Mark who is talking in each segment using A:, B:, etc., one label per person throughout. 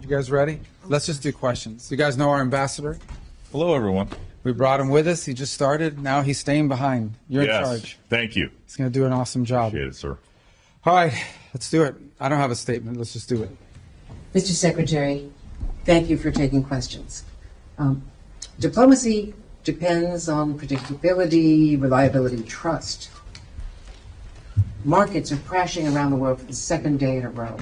A: You guys ready? Let's just do questions. You guys know our ambassador?
B: Hello, everyone.
A: We brought him with us. He just started. Now he's staying behind. You're in charge.
B: Thank you.
A: He's going to do an awesome job.
B: Appreciate it, sir.
A: All right, let's do it. I don't have a statement. Let's just do it.
C: Mr. Secretary, thank you for taking questions. Diplomacy depends on predictability, reliability, trust. Markets are crashing around the world for the second day in a row.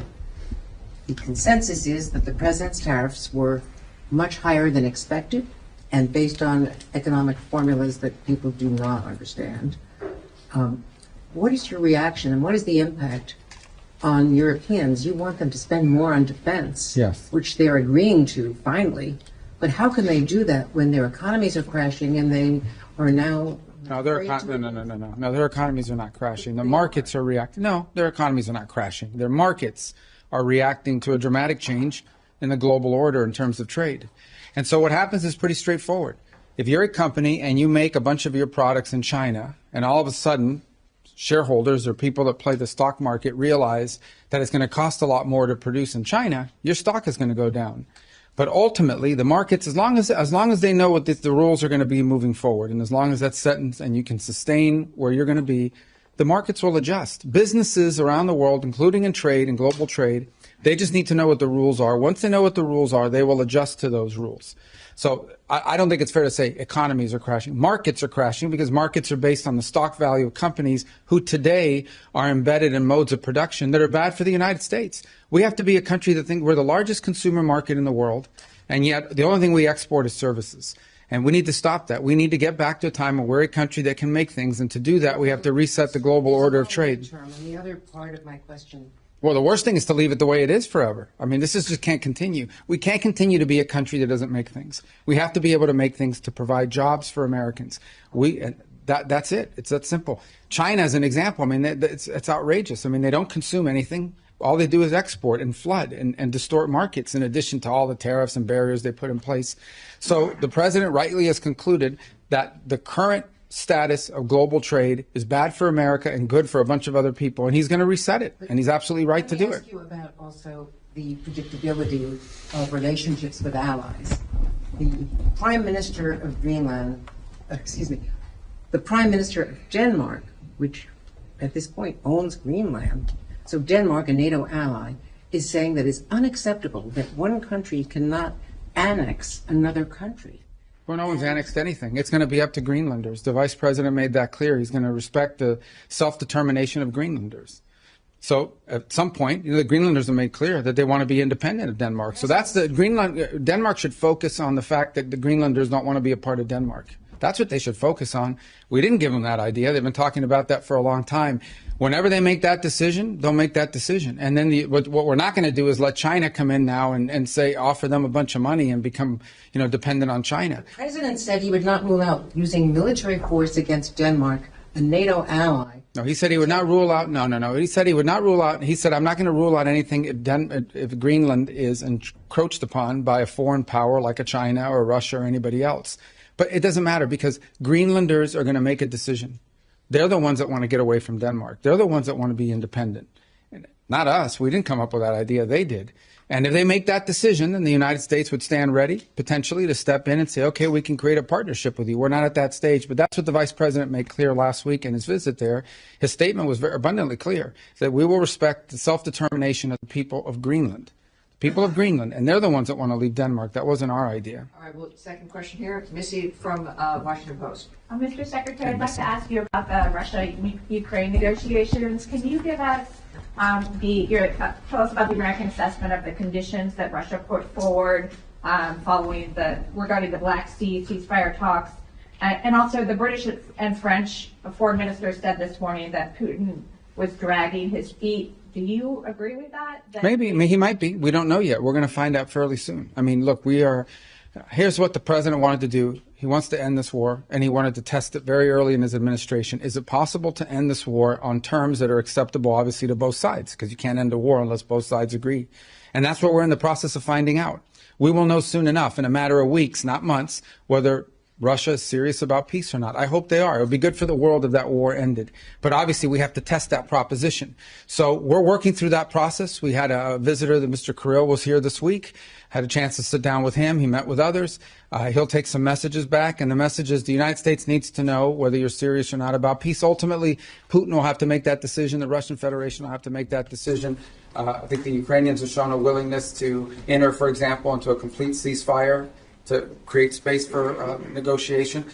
C: The consensus is that the president's tariffs were much higher than expected and based on economic formulas that people do not understand. What is your reaction and what is the impact on Europeans? You want them to spend more on defense,
A: yes,
C: which they're agreeing to finally. But how can they do that when their economies are crashing and they are now...
A: No, their economies are not crashing. The markets are reacting. No, their economies are not crashing. Their markets are reacting to a dramatic change in the global order in terms of trade. And so what happens is pretty straightforward. If you're a company and you make a bunch of your products in China, and all of a sudden shareholders or people that play the stock market realize that it's going to cost a lot more to produce in China, your stock is going to go down. But ultimately, the markets, as long as they know what the rules are going to be moving forward, and as long as that's set and you can sustain where you're going to be, the markets will adjust. Businesses around the world, including in trade and global trade, they just need to know what the rules are. Once they know what the rules are, they will adjust to those rules. So I don't think it's fair to say economies are crashing. Markets are crashing because markets are based on the stock value of companies who today are embedded in modes of production that are bad for the United States. We have to be a country that thinks we're the largest consumer market in the world, and yet the only thing we export is services. And we need to stop that. We need to get back to a time where we're a country that can make things, and to do that, we have to reset the global order of trade.
C: And the other part of my question...
A: Well, the worst thing is to leave it the way it is forever. I mean, this is just can't continue. We can't continue to be a country that doesn't make things. We have to be able to make things to provide jobs for Americans. That's it. It's that simple. China is an example. I mean, it's outrageous. I mean, they don't consume anything. All they do is export and flood and distort markets in addition to all the tariffs and barriers they put in place. So the president rightly has concluded that the current status of global trade is bad for America and good for a bunch of other people, and he's going to reset it, and he's absolutely right to do it.
C: Let me ask you about also the predictability of relationships with allies. The Prime Minister of Greenland, the Prime Minister of Denmark, which at this point owns Greenland, so Denmark, a NATO ally, is saying that it's unacceptable that one country cannot annex another country.
A: Well, no one's annexed anything. It's going to be up to Greenlanders. The vice president made that clear. He's going to respect the self-determination of Greenlanders. So at some point, the Greenlanders have made clear that they want to be independent of Denmark. So that's Denmark should focus on the fact that the Greenlanders don't want to be a part of Denmark. That's what they should focus on. We didn't give them that idea. They've been talking about that for a long time. Whenever they make that decision, they'll make that decision. And then what we're not going to do is let China come in now and say, offer them a bunch of money and become, dependent on China.
C: The president said he would not rule out using military force against Denmark, a NATO ally.
A: No, he said he would not rule out. No. He said he would not rule out. He said, I'm not going to rule out anything if Greenland is encroached upon by a foreign power like a China or Russia or anybody else. But it doesn't matter because Greenlanders are going to make a decision. They're the ones that want to get away from Denmark. They're the ones that want to be independent. Not us. We didn't come up with that idea. They did. And if they make that decision, then the United States would stand ready, potentially, to step in and say, okay, we can create a partnership with you. We're not at that stage. But that's what the vice president made clear last week in his visit there. His statement was very abundantly clear, that we will respect the self-determination of the people of Greenland. People of Greenland, and they're the ones that want to leave Denmark. That wasn't our idea.
D: All right, well, second question here. Missy from Washington Post.
E: Mr. Secretary, I'd like to ask you about the Russia-Ukraine negotiations. Can you give us tell us about the American assessment of the conditions that Russia put forward following regarding the Black Sea ceasefire talks, and also the British and French foreign ministers said this morning that Putin was dragging his feet. Do you agree with that?
A: Maybe. I mean, he might be. We don't know yet. We're going to find out fairly soon. I mean, look, here's what the president wanted to do. He wants to end this war, and he wanted to test it very early in his administration. Is it possible to end this war on terms that are acceptable, obviously, to both sides? Because you can't end a war unless both sides agree. And that's what we're in the process of finding out. We will know soon enough, in a matter of weeks, not months, whether Russia is serious about peace or not. I hope they are. It would be good for the world if that war ended. But obviously, we have to test that proposition. So we're working through that process. We had a visitor, that Mr. Kirill was here this week, had a chance to sit down with him. He met with others. He'll take some messages back. And the message is the United States needs to know whether you're serious or not about peace. Ultimately, Putin will have to make that decision. The Russian Federation will have to make that decision. I think the Ukrainians have shown a willingness to enter, for example, into a complete ceasefire to create space for negotiation.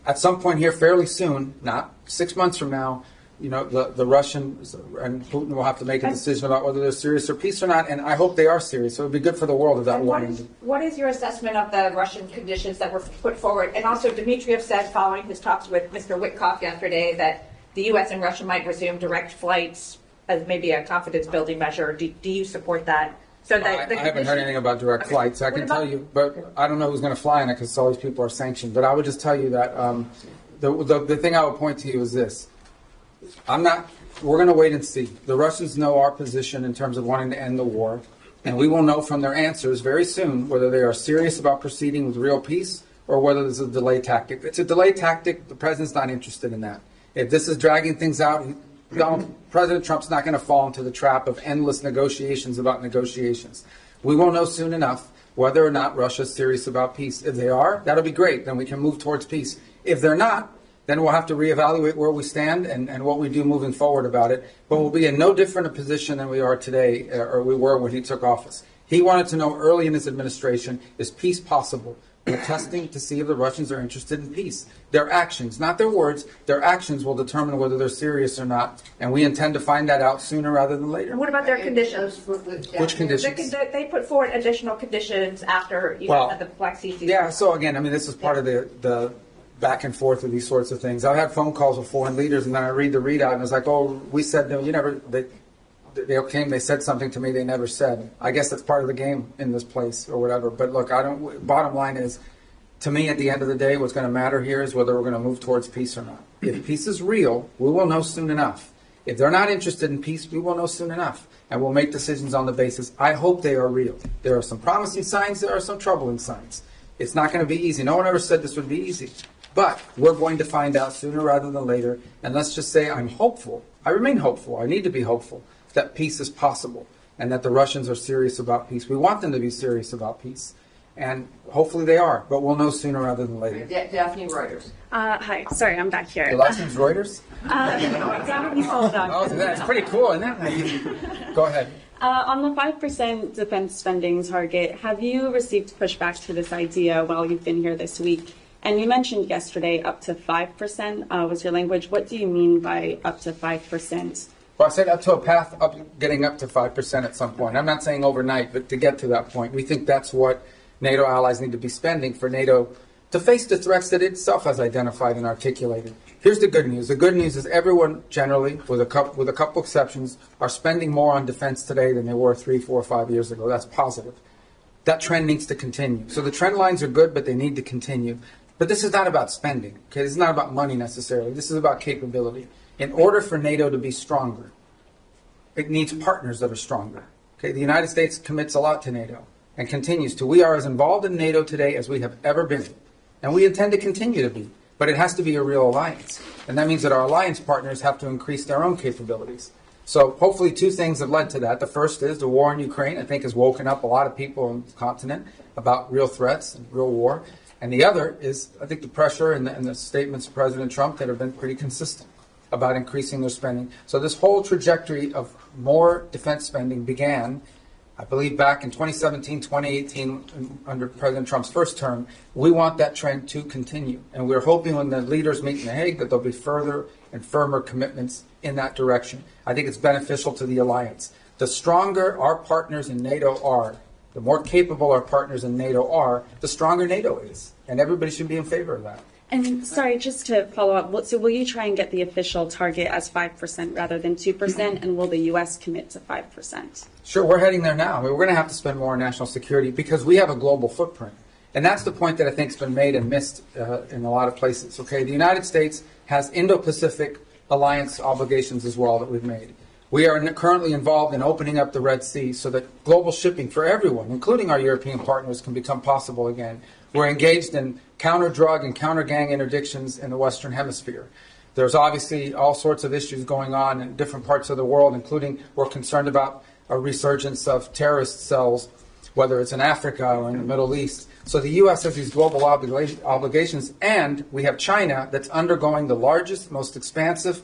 A: At some point here, fairly soon, not 6 months from now, the Russians and Putin will have to make a decision about whether they're serious or peace or not, and I hope they are serious. So it would be good for the world if that war ended.
E: What is your assessment of the Russian conditions that were put forward? And also, Dmitriev said, following his talks with Mr. Witkoff yesterday, that the U.S. and Russia might resume direct flights as maybe a confidence-building measure. Do you support that? So that
A: I haven't heard anything about direct flights. I can tell you, but I don't know who's going to fly in it because all these people are sanctioned. But I would just tell you that the thing I would point to you is this. We're going to wait and see. The Russians know our position in terms of wanting to end the war, and we will know from their answers very soon whether they are serious about proceeding with real peace or whether this is a delay tactic. If it's a delay tactic, the president's not interested in that. If this is dragging things out, President Trump's not going to fall into the trap of endless negotiations about negotiations. We will know soon enough whether or not Russia's serious about peace. If they are, that'll be great. Then we can move towards peace. If they're not, then we'll have to reevaluate where we stand and what we do moving forward about it. But we'll be in no different a position than we are today, or we were when he took office. He wanted to know early in his administration, is peace possible? We're testing to see if the Russians are interested in peace. Their actions, not their words, their actions will determine whether they're serious or not. And we intend to find that out sooner rather than later.
E: And what about their conditions?
A: Which conditions?
E: They put forward additional conditions after you had the Black Sea.
A: Yeah, so again, I mean, this is part of the back and forth of these sorts of things. I've had phone calls with foreign leaders, and then I read the readout, and it's like, oh, we said no, you never. They came, they said something to me they never said. I guess that's part of the game in this place or whatever. But look, bottom line is, to me, at the end of the day, what's going to matter here is whether we're going to move towards peace or not. If peace is real, we will know soon enough. If they're not interested in peace, we will know soon enough. And we'll make decisions on the basis. I hope they are real. There are some promising signs. There are some troubling signs. It's not going to be easy. No one ever said this would be easy. But we're going to find out sooner rather than later. And let's just say I'm hopeful. I remain hopeful. I need to be hopeful that peace is possible and that the Russians are serious about peace. We want them to be serious about peace. And hopefully they are, but we'll know sooner rather than later.
D: Daphne Reuters.
B: Hi, sorry, I'm back here.
A: Your last name's Reuters?
B: Hold on.
A: Oh, that's pretty cool, isn't it? Go ahead.
B: On the 5% defense spending target, have you received pushback to this idea while you've been here this week? And you mentioned yesterday up to 5% was your language. What do you mean by up to 5%?
A: Well, I said up to a path up, getting up to 5% at some point. I'm not saying overnight, but to get to that point. We think that's what NATO allies need to be spending for NATO to face the threats that it itself has identified and articulated. Here's the good news. The good news is everyone generally, with a couple exceptions, are spending more on defense today than they were 3, 4, 5 years ago. That's positive. That trend needs to continue. So the trend lines are good, but they need to continue. But this is not about spending. Okay, this is not about money necessarily. This is about capability. In order for NATO to be stronger, it needs partners that are stronger. Okay, the United States commits a lot to NATO and continues to. We are as involved in NATO today as we have ever been, and we intend to continue to be. But it has to be a real alliance, and that means that our alliance partners have to increase their own capabilities. So hopefully 2 things have led to that. The first is the war in Ukraine, I think, has woken up a lot of people on the continent about real threats and real war. And the other is, I think, the pressure and the statements of President Trump that have been pretty consistent about increasing their spending. So this whole trajectory of more defense spending began, I believe, back in 2017, 2018, under President Trump's first term. We want that trend to continue. And we're hoping when the leaders meet in The Hague that there'll be further and firmer commitments in that direction. I think it's beneficial to the alliance. The stronger our partners in NATO are, the more capable our partners in NATO are, the stronger NATO is. And everybody should be in favor of that.
B: And sorry, just to follow up, so will you try and get the official target as 5% rather than 2%? And will the U.S. commit to 5%? Sure,
A: we're heading there now. I mean, we're going to have to spend more on national security because we have a global footprint. And that's the point that I think has been made and missed in a lot of places. Okay, the United States has Indo-Pacific alliance obligations as well that we've made. We are currently involved in opening up the Red Sea so that global shipping for everyone, including our European partners, can become possible again. We're engaged in counter-drug and counter-gang interdictions in the Western Hemisphere. There's obviously all sorts of issues going on in different parts of the world, including we're concerned about a resurgence of terrorist cells, whether it's in Africa or in the Middle East. So the U.S. has these global obligations, and we have China that's undergoing the largest, most expansive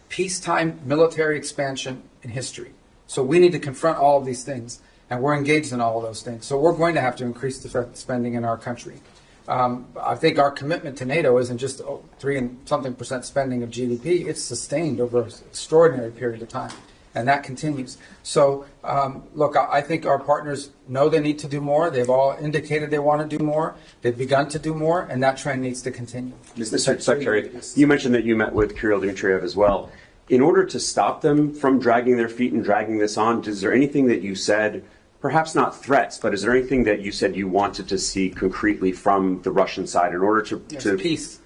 A: peacetime military expansion in history. So we need to confront all of these things, and we're engaged in all of those things. So we're going to have to increase defense spending in our country. I think our commitment to NATO isn't just 3% spending of GDP. It's sustained over an extraordinary period of time, and that continues. So, look, I think our partners know they need to do more. They've all indicated they want to do more. They've begun to do more, and that trend needs to continue.
F: Mr. Secretary, you mentioned that you met with Kirill Dmitriev as well. In order to stop them from dragging their feet and dragging this on, is there anything that you said, perhaps not threats, but is there anything that you said you wanted to see concretely from the Russian side in order to
A: peace?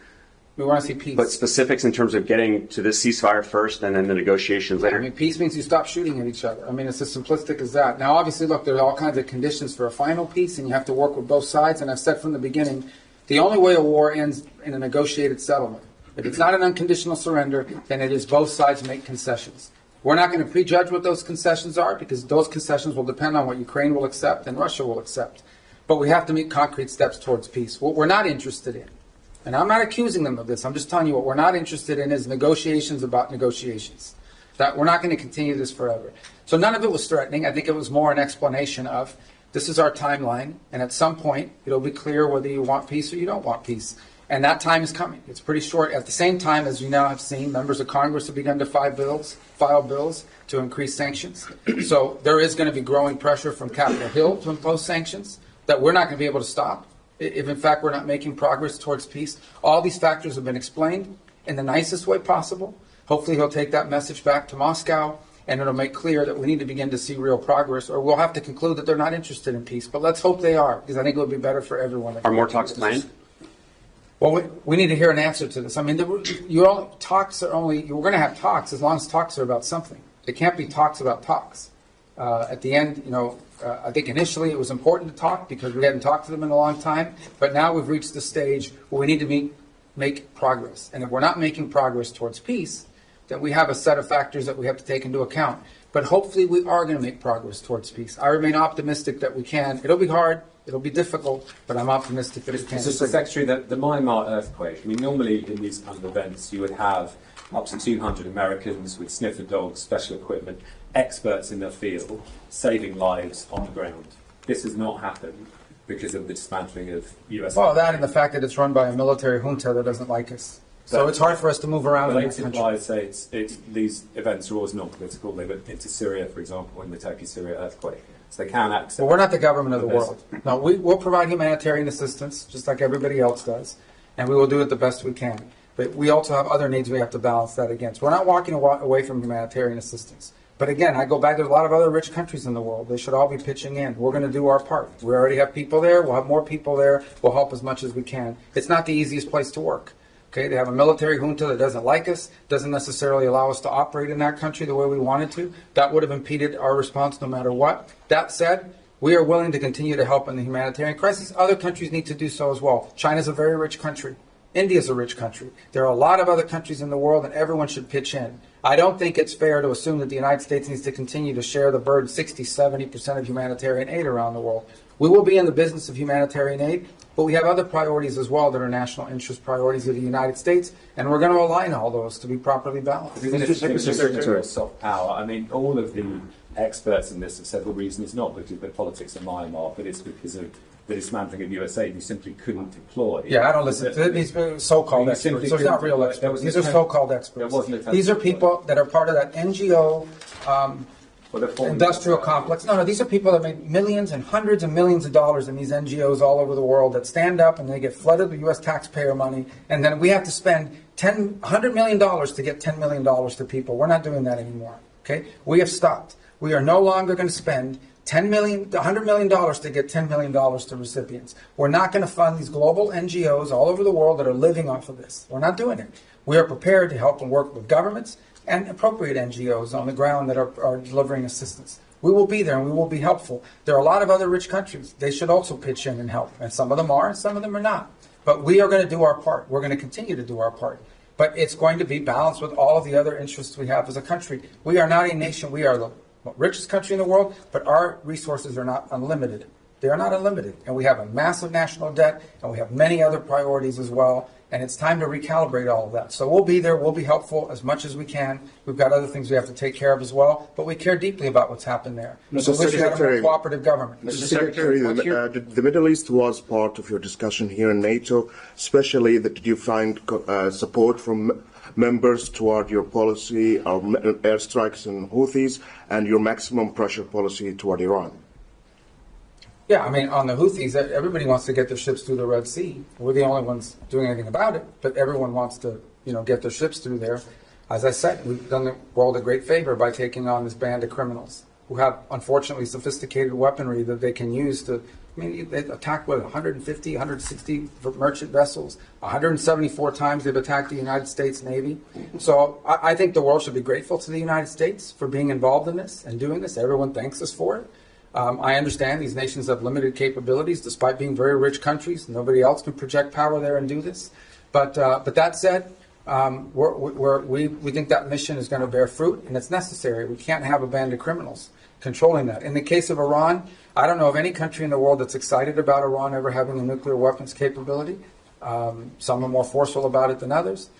A: We want to see peace.
F: But specifics in terms of getting to this ceasefire first and then the negotiations later?
A: I mean, peace means you stop shooting at each other. I mean, it's as simplistic as that. Now, obviously, look, there are all kinds of conditions for a final peace, and you have to work with both sides. And I've said from the beginning, the only way a war ends in a negotiated settlement. If it's not an unconditional surrender, then it is both sides make concessions. We're not going to prejudge what those concessions are, because those concessions will depend on what Ukraine will accept and Russia will accept. But we have to make concrete steps towards peace. What we're not interested in, and I'm not accusing them of this, I'm just telling you what we're not interested in is negotiations about negotiations. That we're not going to continue this forever. So none of it was threatening. I think it was more an explanation of this is our timeline, and at some point it'll be clear whether you want peace or you don't want peace. And that time is coming. It's pretty short. At the same time, as you now have seen, members of Congress have begun to file bills to increase sanctions. So there is going to be growing pressure from Capitol Hill to impose sanctions that we're not going to be able to stop if, in fact, we're not making progress towards peace. All these factors have been explained in the nicest way possible. Hopefully he'll take that message back to Moscow, and it'll make clear that we need to begin to see real progress, or we'll have to conclude that they're not interested in peace. But let's hope they are, because I think it would be better for everyone.
F: Are more talks planned?
A: Well, we need to hear an answer to this. I mean, we're going to have talks as long as talks are about something. It can't be talks about talks. At the end, I think initially it was important to talk because we hadn't talked to them in a long time. But now we've reached the stage where we need to make progress. And if we're not making progress towards peace, then we have a set of factors that we have to take into account. But hopefully we are going to make progress towards peace. I remain optimistic that we can. It'll be hard. It'll be difficult, but I'm optimistic that it can.
G: Mr. Secretary, the Myanmar earthquake, I mean, normally in these kind of events, you would have up to 200 Americans with sniffer dogs, special equipment, experts in their field, saving lives on the ground. This has not happened because of the dismantling of U.S.
A: Well, that and the fact that it's run by a military junta that doesn't like us. So it's hard for us to move around in this country.
G: These events are always non-political. They went into Syria, for example, in the Turkey-Syria earthquake. So they can accept.
A: Well, we're not the government of the world. No, we'll provide humanitarian assistance, just like everybody else does, and we will do it the best we can. But we also have other needs we have to balance that against. We're not walking away from humanitarian assistance. But again, I go back to a lot of other rich countries in the world. They should all be pitching in. We're going to do our part. We already have people there. We'll have more people there. We'll help as much as we can. It's not the easiest place to work. Okay, they have a military junta that doesn't like us, doesn't necessarily allow us to operate in that country the way we wanted to. That would have impeded our response no matter what. That said, we are willing to continue to help in the humanitarian crisis. Other countries need to do so as well. China's a very rich country. India's a rich country. There are a lot of other countries in the world, and everyone should pitch in. I don't think it's fair to assume that the United States needs to continue to share the burden, 60-70% of humanitarian aid around the world. We will be in the business of humanitarian aid, but we have other priorities as well that are national interest priorities of the United States, and we're going to align all those to be properly balanced.
G: Mr. Secretary, soft power. I mean, all of the experts in this have said the reason is not because of the politics of Myanmar, but it's because of the dismantling of US aid. You simply couldn't deploy.
A: Yeah, I don't listen to these so-called experts. So it's not real experts. These are so-called experts. These are people that are part of that NGO industrial complex. No, these are people that make millions and hundreds of millions of dollars in these NGOs all over the world that stand up and they get flooded with U.S. taxpayer money, and then we have to spend $100 million to get $10 million to people. We're not doing that anymore. Okay, we have stopped. We are no longer going to spend $100 million to get $10 million to recipients. We're not going to fund these global NGOs all over the world that are living off of this. We're not doing it. We are prepared to help and work with governments and appropriate NGOs on the ground that are delivering assistance. We will be there and we will be helpful. There are a lot of other rich countries. They should also pitch in and help. And some of them are and some of them are not. But we are going to do our part. We're going to continue to do our part. But it's going to be balanced with all of the other interests we have as a country. We are not a nation. We are the richest country in the world, but our resources are not unlimited. They are not unlimited. And we have a massive national debt, and we have many other priorities as well. And it's time to recalibrate all of that. So we'll be there. We'll be helpful as much as we can. We've got other things we have to take care of as well. But we care deeply about what's happened there.
H: Mr.
A: So we should have a more
H: Secretary,
A: cooperative government.
H: Mr. Secretary, the Middle East was part of your discussion here in NATO, especially that did you find support from members toward your policy, our airstrikes and Houthis, and your maximum pressure policy toward Iran?
A: Yeah, I mean, on the Houthis, everybody wants to get their ships through the Red Sea. We're the only ones doing anything about it, but everyone wants to, get their ships through there. As I said, we've done the world a great favor by taking on this band of criminals who have, unfortunately, sophisticated weaponry that they can use to, they attacked, 150, 160 merchant vessels. 174 times they've attacked the United States Navy. So I think the world should be grateful to the United States for being involved in this and doing this. Everyone thanks us for it. I understand these nations have limited capabilities, despite being very rich countries. Nobody else can project power there and do this. But that said, we think that mission is going to bear fruit, and it's necessary. We can't have a band of criminals controlling that. In the case of Iran, I don't know of any country in the world that's excited about Iran ever having a nuclear weapons capability. Some are more forceful about it than others.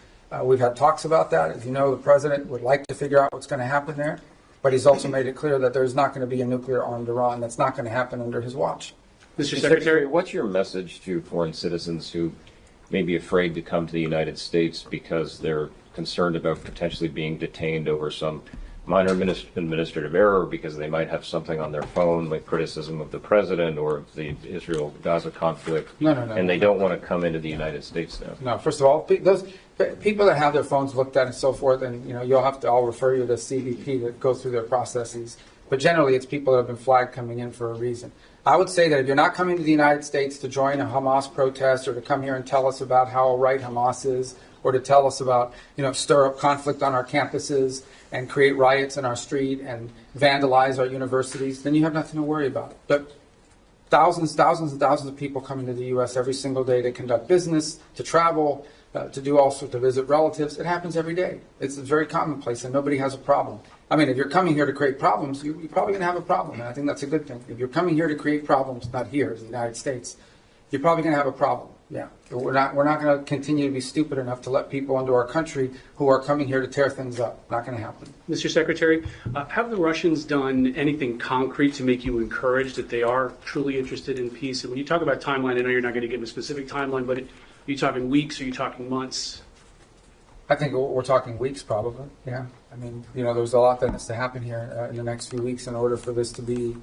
A: We've had talks about that. As you know, the president would like to figure out what's going to happen there. But he's also made it clear that there's not going to be a nuclear-armed Iran. That's not going to happen under his watch.
I: Mr. Secretary, what's your message to foreign citizens who may be afraid to come to the United States because they're concerned about potentially being detained over some minor administrative error, because they might have something on their phone like criticism of the president or the Israel-Gaza conflict, and they don't want to come into the United States now?
A: No, first of all, those people that have their phones looked at and so forth, and I'll refer you to CBP that goes through their processes. But generally, it's people that have been flagged coming in for a reason. I would say that if you're not coming to the United States to join a Hamas protest or to come here and tell us about how right Hamas is, or to tell us about, stir up conflict on our campuses and create riots in our street and vandalize our universities, then you have nothing to worry about. But thousands and thousands of people coming to the U.S. every single day to conduct business, to travel, to do all sorts, to visit relatives. It happens every day. It's very commonplace, and nobody has a problem. I mean, if you're coming here to create problems, you're probably going to have a problem, and I think that's a good thing. If you're coming here to create problems, not here, in the United States, you're probably going to have a problem. Yeah, we're not going to continue to be stupid enough to let people into our country who are coming here to tear things up. Not going to happen.
J: Mr. Secretary, have the Russians done anything concrete to make you encouraged that they are truly interested in peace? And when you talk about timeline, I know you're not going to give a specific timeline, but are you talking weeks or are you talking months?
A: I think we're talking weeks, probably. Yeah. I mean, there's a lot that has to happen here in the next few weeks in order for this to be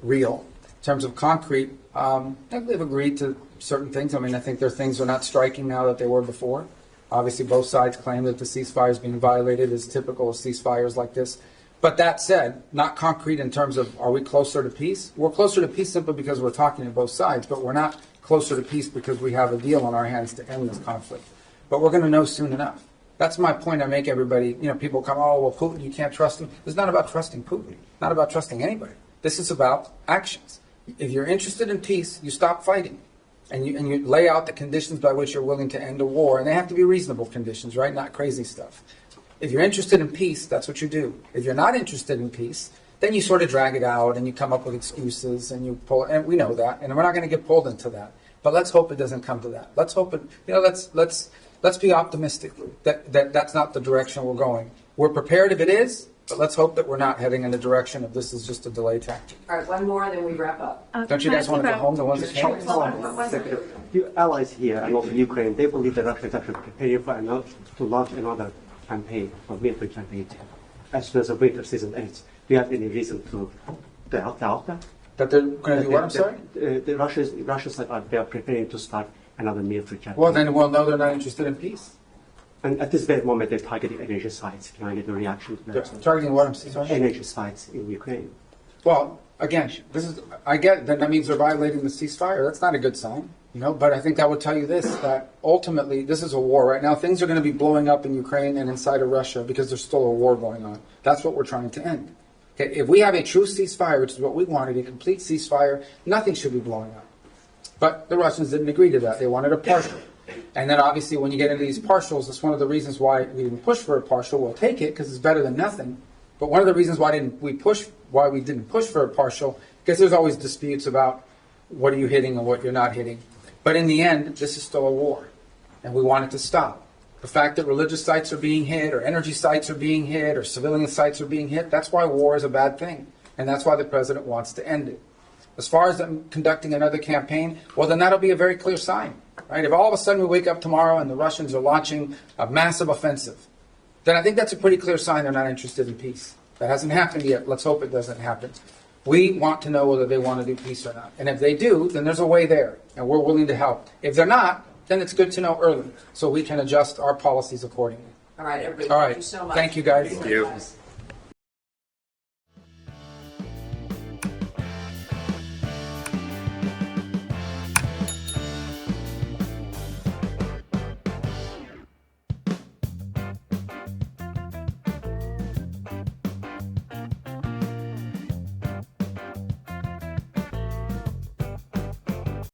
A: real. In terms of concrete, I think they've agreed to certain things. I mean, I think their things are not striking now that they were before. Obviously, both sides claim that the ceasefire is being violated, as typical of ceasefires like this. But that said, not concrete in terms of are we closer to peace? We're closer to peace simply because we're talking to both sides, but we're not closer to peace because we have a deal on our hands to end this conflict. But we're going to know soon enough. That's my point I make everybody. People come, oh, well, Putin, you can't trust him. It's not about trusting Putin. Not about trusting anybody. This is about actions. If you're interested in peace, you stop fighting. And you lay out the conditions by which you're willing to end a war. And they have to be reasonable conditions, right? Not crazy stuff. If you're interested in peace, that's what you do. If you're not interested in peace, then you sort of drag it out and you come up with excuses and you pull, and we know that, and we're not going to get pulled into that. But let's hope it doesn't come to that. Let's hope it, let's be optimistic that that's not the direction we're going. We're prepared if it is, but let's hope that we're not heading in the direction of this is just a delay tactic.
D: All right, one more, then we wrap up.
A: Don't you guys want to go home? The ones that came?
K: Your allies here and also Ukraine, they believe that Russia is actually preparing to launch another campaign, a military campaign, as soon as the winter season ends. Do you have any reason to doubt that?
A: That they're going to do what, I'm sorry?
K: The Russians they are preparing to start another military campaign.
A: Well, then we'll know they're not interested in peace.
K: And at this very moment, they're targeting energy sites. Can I get a reaction to that?
A: Targeting what, I'm sorry?
K: Energy sites in Ukraine.
A: Well, again, I get that means they're violating the ceasefire. That's not a good sign, but I think that would tell you this, that ultimately this is a war right now. Things are going to be blowing up in Ukraine and inside of Russia because there's still a war going on. That's what we're trying to end. Okay, if we have a true ceasefire, which is what we wanted, a complete ceasefire, nothing should be blowing up. But the Russians didn't agree to that. They wanted a partial. And then obviously when you get into these partials, that's one of the reasons why we didn't push for a partial. We'll take it because it's better than nothing. But one of the reasons why we didn't push for a partial, because there's always disputes about what are you hitting and what you're not hitting. But in the end, this is still a war. And we want it to stop. The fact that religious sites are being hit, or energy sites are being hit, or civilian sites are being hit, that's why war is a bad thing. And that's why the president wants to end it. As far as them conducting another campaign, well, then that'll be a very clear sign. Right? If all of a sudden we wake up tomorrow and the Russians are launching a massive offensive, then I think that's a pretty clear sign they're not interested in peace. That hasn't happened yet. Let's hope it doesn't happen. We want to know whether they want to do peace or not. And if they do, then there's a way there, and we're willing to help. If they're not, then it's good to know early so we can adjust our policies accordingly.
D: All right, everybody.
A: All right.
D: Thank you so much.
A: Thank you, guys.
F: Thank you.